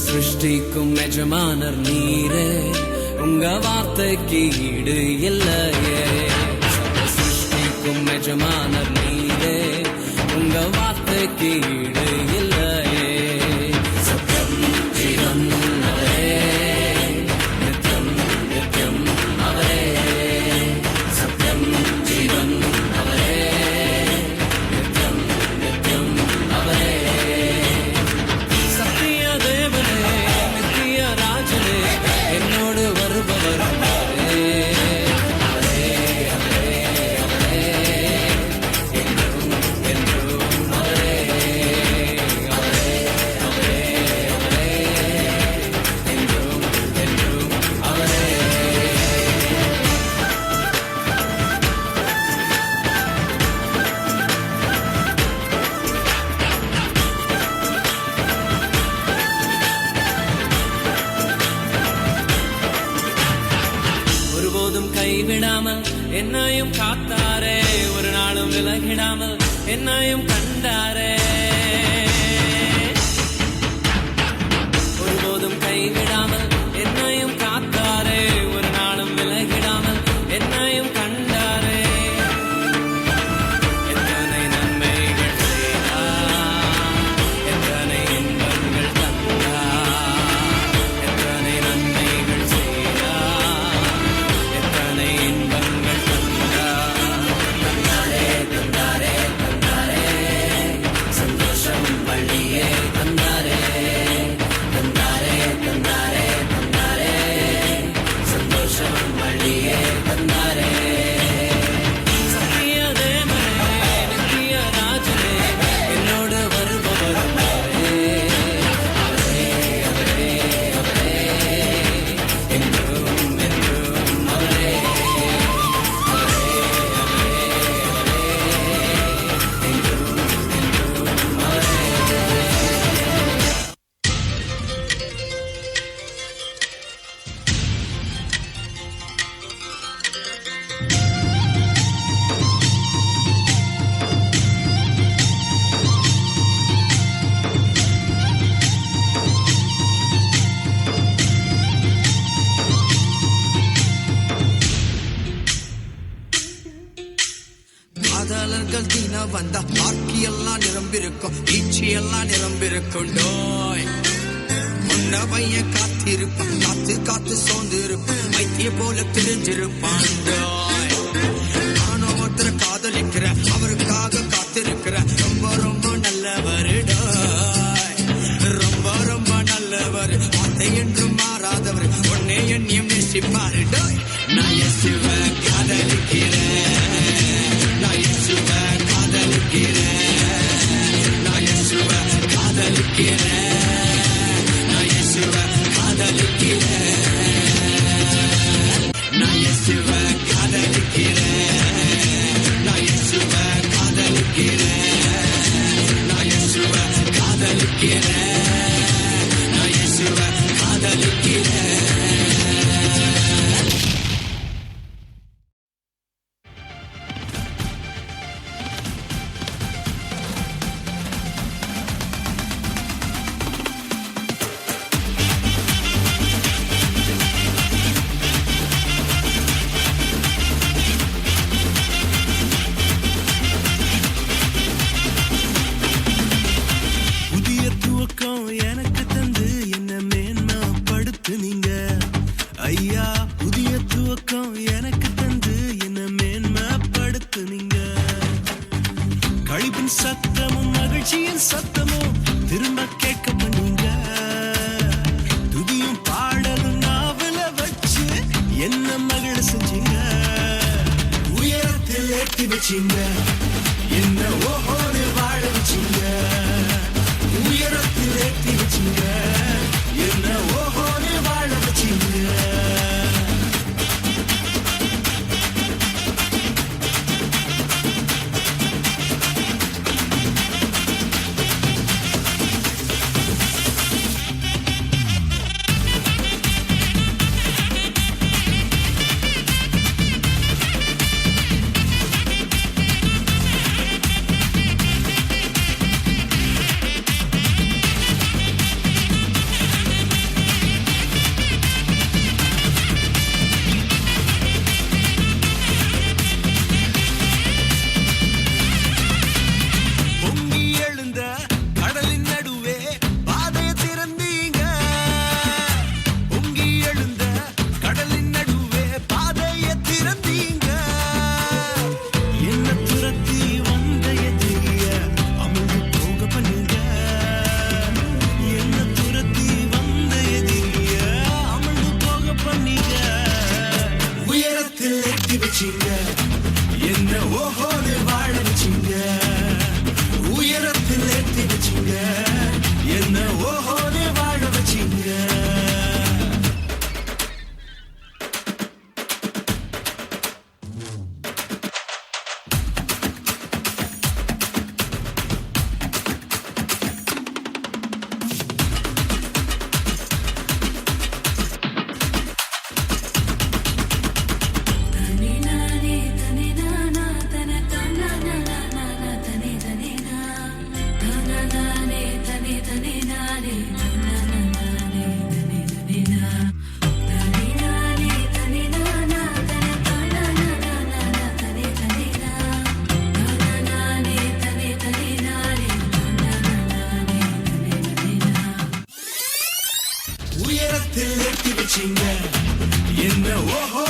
சிருஷ்டிக்கும் எஜமானர் நீரே, உங்க வார்த்தைக்கு ஈடு இல்லையே. சிருஷ்டிக்கும் எஜமானர் நீரே, உங்க வார்த்தைக்கு ஈடு இல்லையே. சத்தியம் ஜீவன் அவரே, நித்தியம் நித்தியம் அவரே. சத்தியம் ஜீவன் அவரே, நித்தியம் நித்தியம் அவரே. சத்திய தேவனே, நித்திய ராஜனே, என்னோடு வருபவர் அவரே. அவரே அவரே அவரே, என்றும் என்றும் அவரே. அவரே அவரே அவரே, என்றும் என்றும் அவரே. ஒருபோதும் கைவிடாமல் என்னையும் காத்தாரே, ஒரு நாளும் விலகிடாமல் என்னையும் கண்டாரே. ஒருபோதும் கைவிடாமல் என்னையும் காத்தாரே, ஒரு நாளும் விலகிடாமல் என்னையும் கண்டாரே. எத்தனை நன்மைகள் செய்தார், எத்தனை இன்பங்கள் தந்தார். எத்தனை நன்மைகள் செய்தார், எத்தனை இன்பங்கள் தந்தார். தந்தாரே தந்தாரே தந்தாரே, சந்தோஷம் பள்ளியே தந்தாரே. தந்தாரே தந்தாரே தந்தாரே, சந்தோஷம் பள்ளியே தந்தாரே. சத்திய தேவனே, நித்திய ராஜனே, என்னோடு வருபவர் அவரே. அவரே அவரே அவரே, என்றும் என்றும் அவரே. அவரே அவரே அவரே, என்றும் என்றும் அவரே. காதலர்கள் தின வந்த ஆர்க்கியெல்லாம் நிரம்பிருக்கும், ஈச்சியெல்லாம் நிரம்பிருக்கும். டோய் முன்ன பையன் காத்திருப்பான், காத்து காத்து சோர்ந்திருப்பான், வைத்திய போல தெரிஞ்சிருப்பான். டோய் நானும் ஒருத்தர காதலிக்கிற, அவருக்காக காத்திருக்கிற, ரொம்ப ரொம்ப நல்லவர். டோய் ரொம்ப ரொம்ப நல்லவர், வார்த்தை என்றும் மாறாதவர், உன்னை என்னையும் நேசிப்பார். டோய் நான் இயேசுவ காதலிக்கிறேன், நான் இயேசுவ காதலிக்கிறேன், நான் இயேசுவ காதலிக்கிறேன், நான் இயேசுவ காதலிக்கிறேன், நான் இயேசுவ காதலிக்கிறேன், நான் இயேசுவ காதலிக்கிறேன், நான் இயேசுவ காதலிக்கிறேன், நான் இயேசுவ காதலிக்கிறேன். ஐயா புதிய துவக்கம் எனக்கு தந்து என்ன மேன்மைப்படுத்துனீங்க. கழிப்பின் சத்தமும் மகிழ்ச்சியின் சத்தமும் திரும்ப கேட்க பண்ணீங்க. துதியும் பாடலும் நாவல வச்சு என்ன மகிழ செஞ்சீங்க. உயரத்தில் ஏற்றி வச்சீங்க, என்ன ஓஹோடு வாழ வச்சீங்க. உயரத்தில் ஏற்றி வச்சீங்க, என்ன ஓஹோடு வாழ வச்சீங்க. என்ன ஓஹோடு வாழ வச்சீங்க. உயரத்தில் ஏற்றி வச்சீங்க, என்ன ஓஹோடு வாழ வச்சீங்க. உயரத்தில் ஏற்றி வச்சீங்க, என்ன ஓஹோ